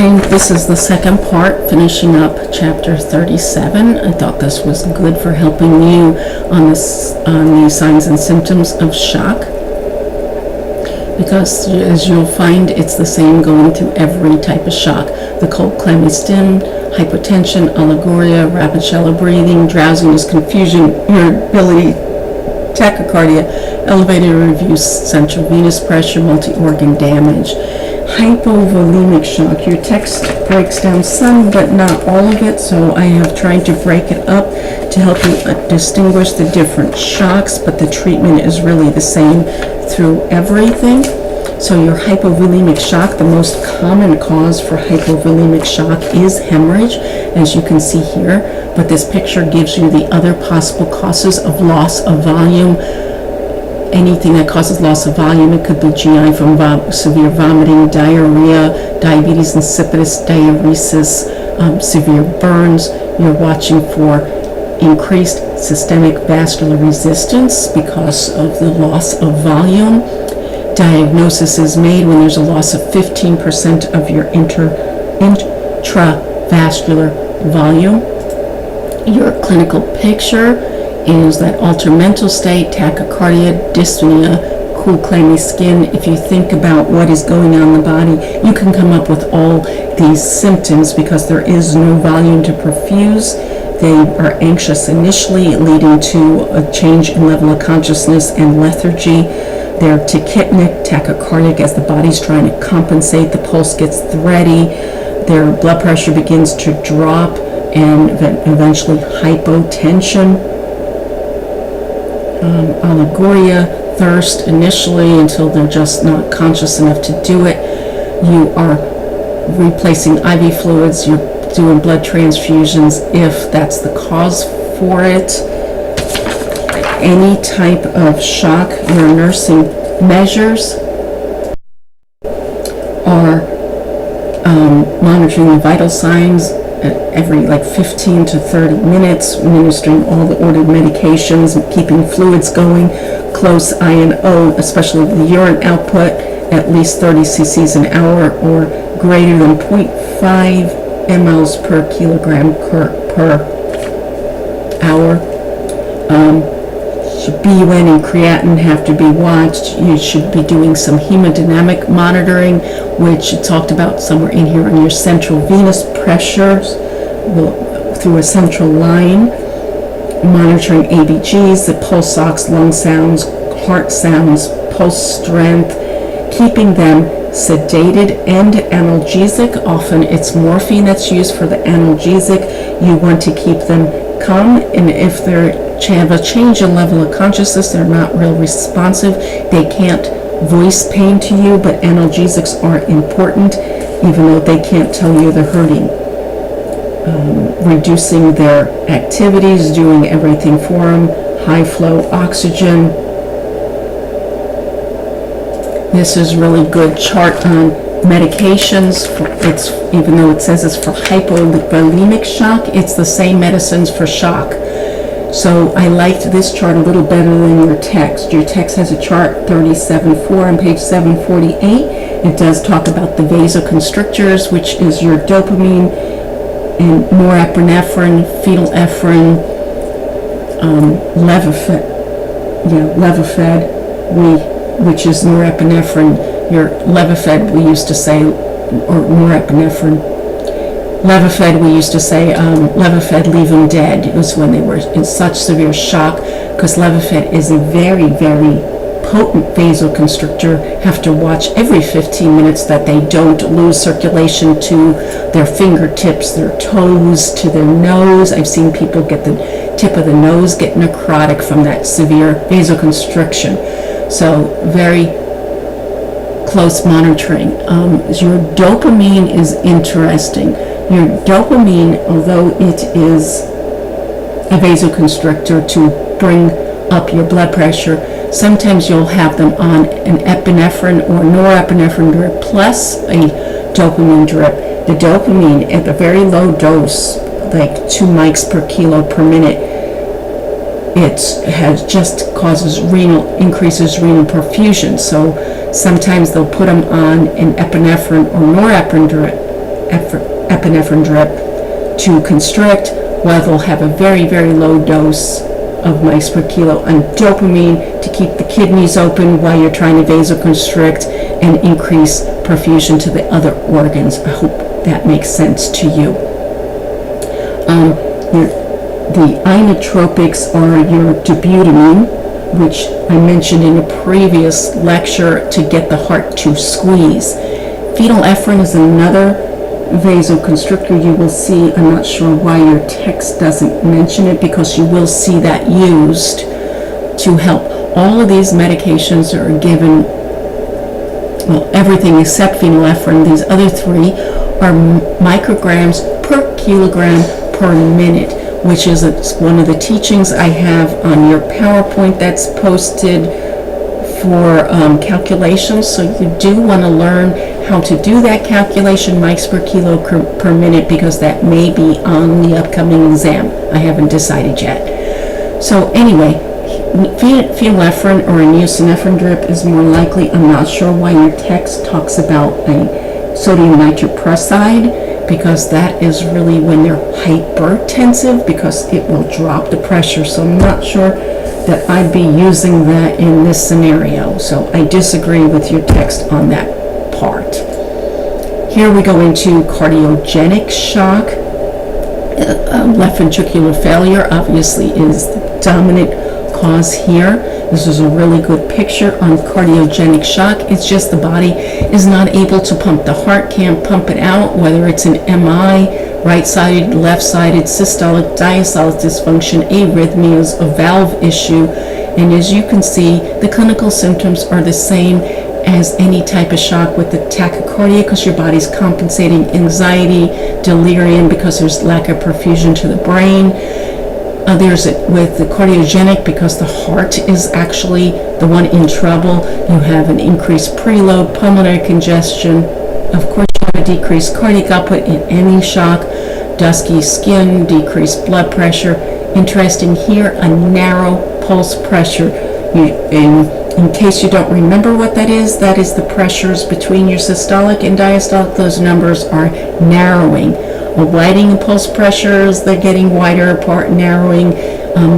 This is the second part, finishing up chapter 37. I thought this was good for helping you on the signs and symptoms of shock, because as you'll find, it's the same going through every type of shock. The cold, clammy skin, hypotension, oligoria, rapid shallow breathing, drowsiness, confusion, irritability, tachycardia, elevated or reduced central venous pressure, multi-organ damage. Hypovolemic shock. Your text breaks down some but not all of it, so I have tried to break it up to help you distinguish the different shocks, but the treatment is really the same through everything. So your hypovolemic shock, the most common cause for hypovolemic shock is hemorrhage, as you can see here, but this picture gives you the other possible causes of loss of volume. Anything that causes loss of volume, it could be GI from severe vomiting, diarrhea, diabetes insipidus, diuresis, severe burns. You're watching for increased systemic vascular resistance because of the loss of volume. Diagnosis is made when there's a loss of 15% of your intravascular volume. Your clinical picture is that altered mental state, tachycardia, dyspnea, cool, clammy skin. If you think about what is going on in the body, you can come up with all these symptoms because there is no volume to perfuse. They are anxious initially, leading to a change in level of consciousness and lethargy. They're tachypnic, tachycardic as the body's trying to compensate. The pulse gets thready. Their blood pressure begins to drop, and eventually hypotension. Oligoria, thirst initially until they're just not conscious enough to do it. You are replacing IV fluids. You're doing blood transfusions if that's the cause for it. Any type of shock, your nursing measures are monitoring the vital signs every 15 to 30 minutes, administering all the ordered medications, keeping fluids going, close I&O, especially the urine output, at least 30 cc's an hour or greater than 0.5 mLs per kilogram per hour. BUN and creatinine have to be watched. You should be doing some hemodynamic monitoring, which you talked about somewhere in here on your central venous pressures through a central line, monitoring ABGs, the pulse ox, lung sounds, heart sounds, pulse strength, keeping them sedated and analgesic. Often it's morphine that's used for the analgesic. You want to keep them calm, and if they have a change in level of consciousness, they're not real responsive, they can't voice pain to you, but analgesics are important even though they can't tell you they're hurting. Reducing their activities, doing everything for them, high flow oxygen. This is really good chart on medications. It's, even though it says it's for hypovolemic shock, it's the same medicines for shock. So I liked this chart a little better than your text. Your text has a chart 37.4 on page 748. It does talk about the vasoconstrictors, which is your dopamine and norepinephrine, phenylephrine, Levophed, which is norepinephrine. Your Levophed, we used to say, or norepinephrine. Levophed, we used to say, Levophed leave them dead. It was when they were in such severe shock, because Levophed is a very, very potent vasoconstrictor. Have to watch every 15 minutes that they don't lose circulation to their fingertips, their toes, to their nose. I've seen people get the tip of the nose get necrotic from that severe vasoconstriction. So very close monitoring. Your dopamine is interesting. Your dopamine, although it is a vasoconstrictor to bring up your blood pressure, sometimes you'll have them on an epinephrine or norepinephrine drip plus a dopamine drip. The dopamine at a very low dose, like 2 mics per kilo per minute, it increases renal perfusion. So sometimes they'll put them on an epinephrine or norepinephrine drip epinephrine drip to constrict, while they'll have a very, very low dose of mice per kilo on dopamine to keep the kidneys open while you're trying to vasoconstrict and increase perfusion to the other organs. I hope that makes sense to you. The inotropics are your dobutamine, which I mentioned in a previous lecture to get the heart to squeeze. Phenylephrine is another vasoconstrictor you will see. I'm not sure why your text doesn't mention it, because you will see that used to help. All of these medications are given, well, everything except phenylephrine. These other three are micrograms per kilogram per minute, which is one of the teachings I have on your PowerPoint that's posted for calculations. So you do want to learn how to do that calculation, mics per kilo per minute, because that may be on the upcoming exam. I haven't decided yet. So anyway, phenylephrine or a neosynephrine drip is more likely. I'm not sure why your text talks about a sodium nitroprusside, because that is really when they're hypertensive, because it will drop the pressure. So I'm not sure that I'd be using that in this scenario. So I disagree with your text on that part. Here we go into cardiogenic shock. Left ventricular failure obviously is the dominant cause here. This is a really good picture on cardiogenic shock. It's just the body is not able to pump. The heart can't pump it out, whether it's an MI, right-sided, left-sided, systolic, diastolic dysfunction, arrhythmias, a valve issue. And as you can see, the clinical symptoms are the same as any type of shock with the tachycardia, because your body's compensating anxiety, delirium, because there's lack of perfusion to the brain. There's it with the cardiogenic, because the heart is actually the one in trouble. You have an increased preload, pulmonary congestion. Of course, you have a decreased cardiac output in any shock, dusky skin, decreased blood pressure. Interesting here, a narrow pulse pressure. In case you don't remember what that is the pressures between your systolic and diastolic. Those numbers are narrowing. Widening pulse pressures, they're getting wider apart, narrowing,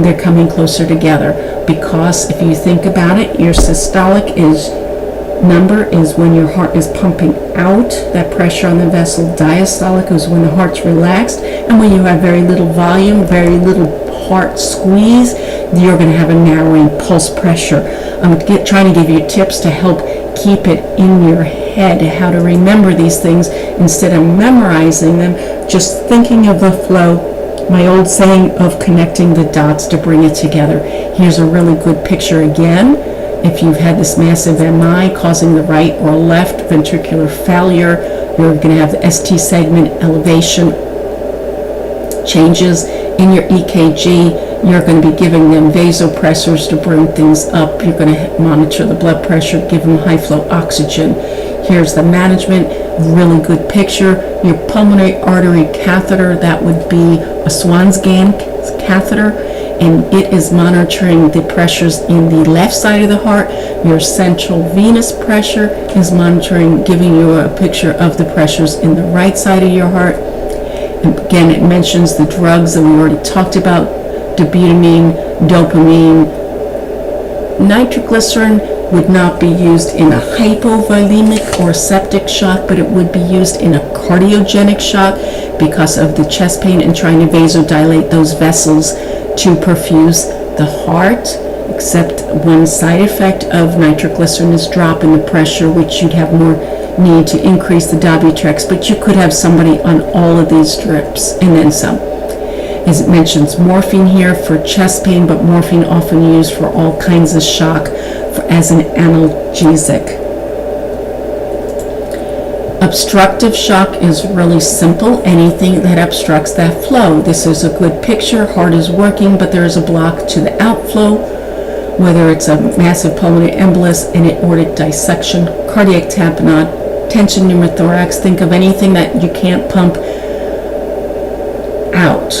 they're coming closer together. Because if you think about it, your systolic number is when your heart is pumping out, that pressure on the vessel. Diastolic is when the heart's relaxed, and when you have very little volume, very little heart squeeze, you're going to have a narrowing pulse pressure. I'm trying to give you tips to help keep it in your head, how to remember these things instead of memorizing them, just thinking of the flow. My old saying of connecting the dots to bring it together. Here's a really good picture again. If you've had this massive MI causing the right or left ventricular failure, you're going to have the ST segment elevation changes in your EKG. You're going to be giving them vasopressors to bring things up. You're going to monitor the blood pressure, give them high flow oxygen. Here's the management, really good picture. Your pulmonary artery catheter, that would be a Swansgan catheter, and it is monitoring the pressures in the left side of the heart. Your central venous pressure is monitoring, giving you a picture of the pressures in the right side of your heart. And again, it mentions the drugs that we already talked about, dobutamine, dopamine. Nitroglycerin would not be used in a hypovolemic or septic shock, but it would be used in a cardiogenic shock because of the chest pain and trying to vasodilate those vessels to perfuse the heart. Except one side effect of nitroglycerin is drop in the pressure, which you'd have more need to increase the Wobutrex, but you could have somebody on all of these drips and then some. As it mentions morphine here for chest pain, but morphine often used for all kinds of shock as an analgesic. Obstructive shock is really simple, anything that obstructs that flow. This is a good picture. Heart is working, but there is a block to the outflow, whether it's a massive pulmonary embolus, an aortic dissection, cardiac tamponade, tension pneumothorax. Think of anything that you can't pump out,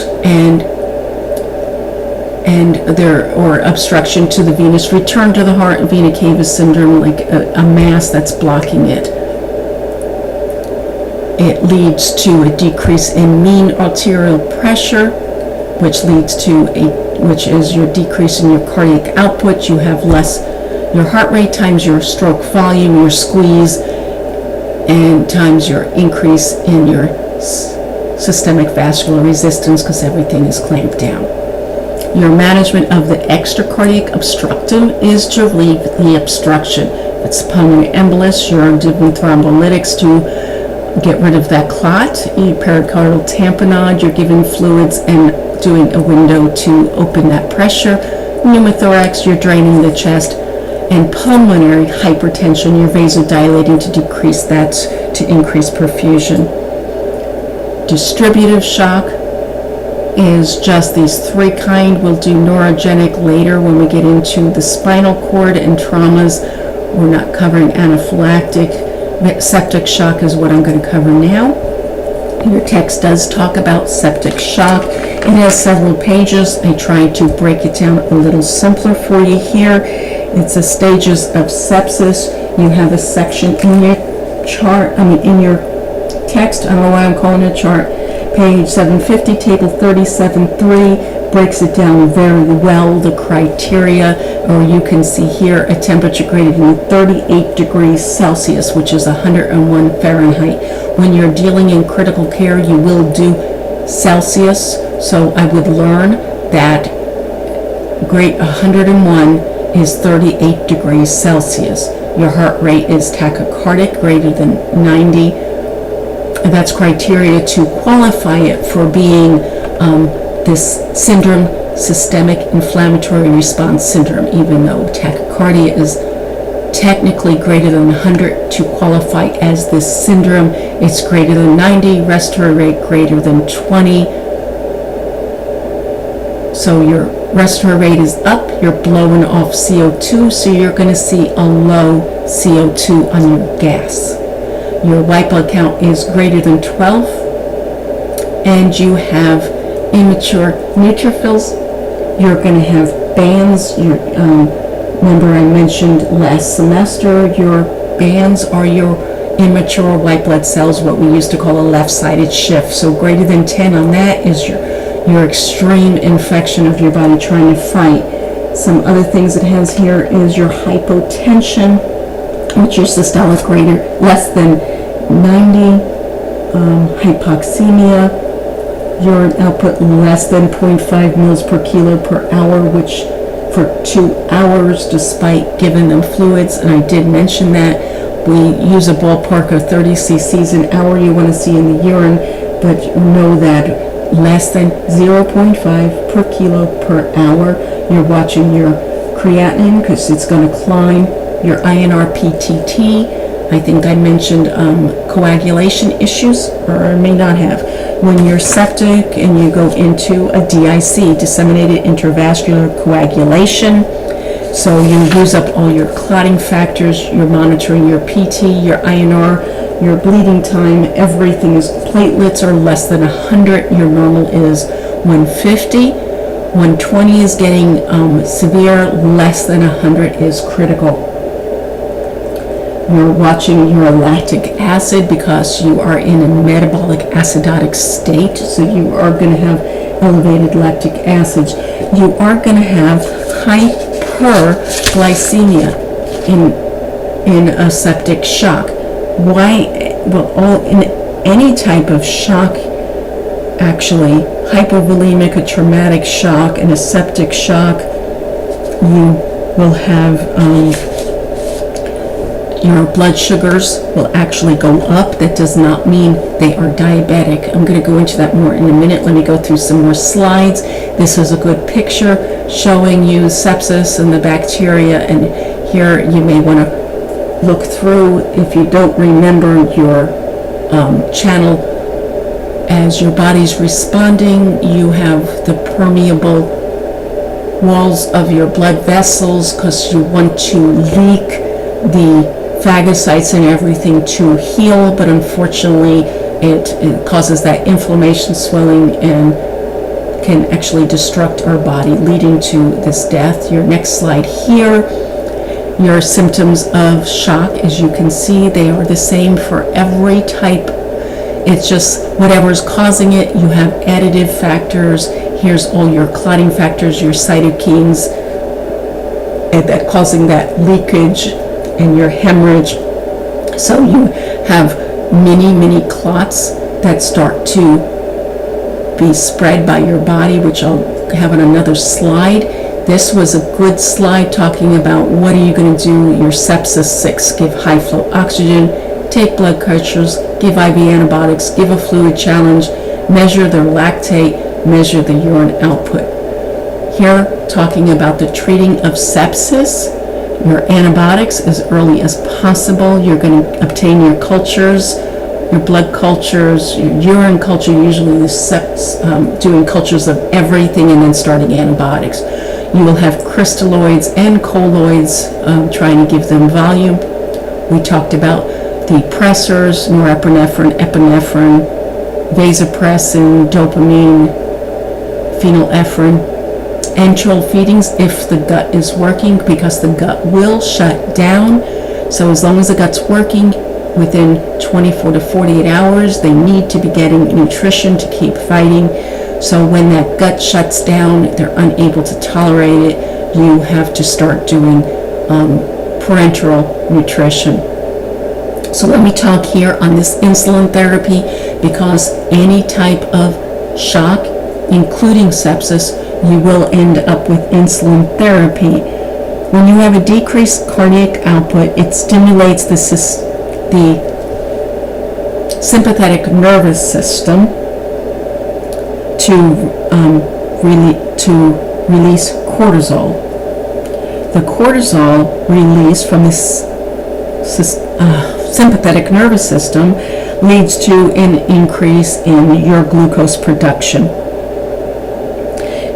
and there, or obstruction to the venous return to the heart, vena cava syndrome, like a mass that's blocking it. It leads to a decrease in mean arterial pressure, which is your decrease in your cardiac output. You have less, your heart rate times your stroke volume, your squeeze, and times your increase in your systemic vascular resistance, because everything is clamped down. Your management of the extracardiac obstructive is to relieve the obstruction. If it's pulmonary embolus, you're doing thrombolytics to get rid of that clot. Pericardial tamponade, you're giving fluids and doing a window to open that pressure. Pneumothorax, you're draining the chest. And pulmonary hypertension, you're vasodilating to decrease that, to increase perfusion. Distributive shock is just these three kind. We'll do neurogenic later when we get into the spinal cord and traumas. We're not covering anaphylactic. Septic shock is what I'm going to cover now. Your text does talk about septic shock. It has several pages. I tried to break it down a little simpler for you here. It's the stages of sepsis. You have a section in your chart, in your text. I don't know why I'm calling it a chart. Page 750, table 37.3 breaks it down very well, the criteria, or you can see here a temperature greater than 38 degrees Celsius, which is 101 Fahrenheit. When you're dealing in critical care, you will do Celsius, so I would learn that 101 is 38 degrees Celsius. Your heart rate is tachycardic, greater than 90. That's criteria to qualify it for being this syndrome, systemic inflammatory response syndrome, even though tachycardia is technically greater than 100 to qualify as this syndrome. It's greater than 90, respiratory rate greater than 20. So your respiratory rate is up, you're blowing off CO2, so you're going to see a low CO2 on your gas. Your white blood count is greater than 12, and you have immature neutrophils. You're going to have bands. Remember I mentioned last semester, your bands are your immature white blood cells, what we used to call a left-sided shift. So greater than 10 on that is your extreme infection of your body trying to fight. Some other things it has here is your hypotension, which your systolic greater less than 90, hypoxemia, urine output less than 0.5 mils per kilo per hour, which for 2 hours, despite giving them fluids, and I did mention that we use a ballpark of 30 cc's an hour you want to see in the urine, but know that less than 0.5 per kilo per hour. You're watching your creatinine because it's going to climb, your INR-PTT. I think I mentioned coagulation issues, or I may not have. When you're septic and you go into a DIC, disseminated intravascular coagulation, so you use up all your clotting factors, you're monitoring your PT, your INR, your bleeding time, everything is, platelets are less than 100, your normal is 150, 120 is getting severe, less than 100 is critical. You're watching your lactic acid because you are in a metabolic acidotic state, so you are going to have elevated lactic acids. You are going to have hyperglycemia in a septic shock. Why? Well, in any type of shock, actually, hypovolemic, a traumatic shock, and a septic shock, you will have your blood sugars will actually go up. That does not mean they are diabetic. I'm going to go into that more in a minute. Let me go through some more slides. This is a good picture showing you sepsis and the bacteria, and here you may want to look through if you don't remember your channel. As your body's responding, you have the permeable walls of your blood vessels because you want to leak the phagocytes and everything to heal, but unfortunately it causes that inflammation, swelling, and can actually destruct our body, leading to this death. Your next slide here, your symptoms of shock, as you can see, they are the same for every type. It's just whatever's causing it. You have additive factors. Here's all your clotting factors, your cytokines, and that causing that leakage and your hemorrhage. So you have many clots that start to be spread by your body, which I'll have on another slide. This was a good slide talking about what are you going to do. Your sepsis 6, give high flow oxygen, take blood cultures, give IV antibiotics, give a fluid challenge, measure their lactate, measure the urine output. Here, talking about the treating of sepsis, your antibiotics as early as possible. You're going to obtain your cultures, your blood cultures, your urine culture, usually doing cultures of everything and then starting antibiotics. You will have crystalloids and colloids, trying to give them volume. We talked about the pressors, norepinephrine, epinephrine, vasopressin, dopamine, phenylephrine. Enteral feedings if the gut is working, because the gut will shut down. So as long as the gut's working, within 24 to 48 hours, they need to be getting nutrition to keep fighting. So when that gut shuts down, they're unable to tolerate it, you have to start doing parenteral nutrition. So let me talk here on this insulin therapy, because any type of shock, including sepsis, you will end up with insulin therapy. When you have a decreased cardiac output, it stimulates the sympathetic nervous system to release cortisol. The cortisol release from this sympathetic nervous system leads to an increase in your glucose production.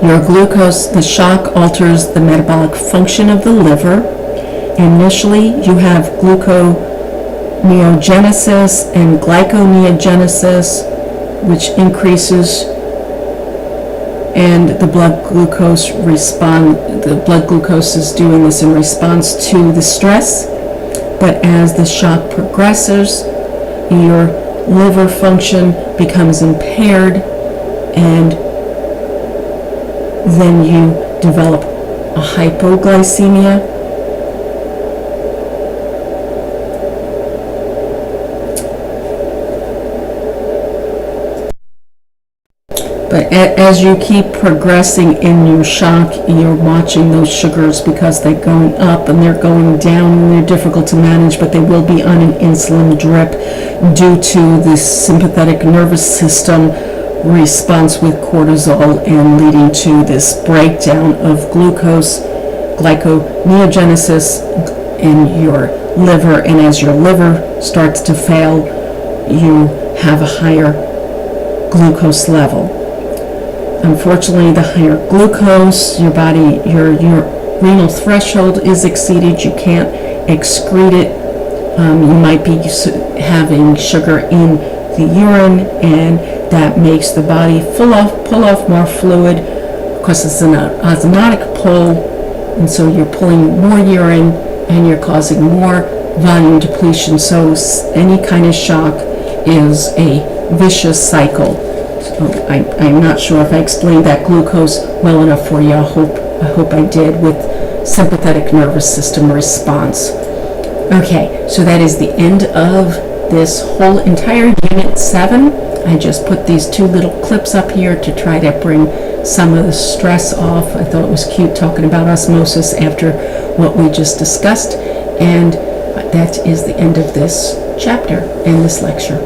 Your glucose, the shock alters the metabolic function of the liver. Initially, you have gluconeogenesis and glyconeogenesis, which increases, and the blood glucose is doing this in response to the stress. But as the shock progresses, your liver function becomes impaired, and then you develop a hypoglycemia. But as you keep progressing in your shock, you're watching those sugars, because they're going up and they're going down, and they're difficult to manage, but they will be on an insulin drip due to the sympathetic nervous system response with cortisol, and leading to this breakdown of glucose, glyconeogenesis in your liver. And as your liver starts to fail, you have a higher glucose level. Unfortunately, the higher glucose, your renal threshold is exceeded. You can't excrete it. You might be having sugar in the urine, and that makes the body pull off more fluid, because it's an osmotic pull, and so you're pulling more urine and you're causing more volume depletion. So any kind of shock is a vicious cycle. So I'm not sure if I explained that glucose well enough for you. I hope I did, with sympathetic nervous system response. Okay, so that is the end of this whole entire Unit 7. I just put these two little clips up here to try to bring some of the stress off. I thought it was cute talking about osmosis after what we just discussed. And that is the end of this chapter and this lecture.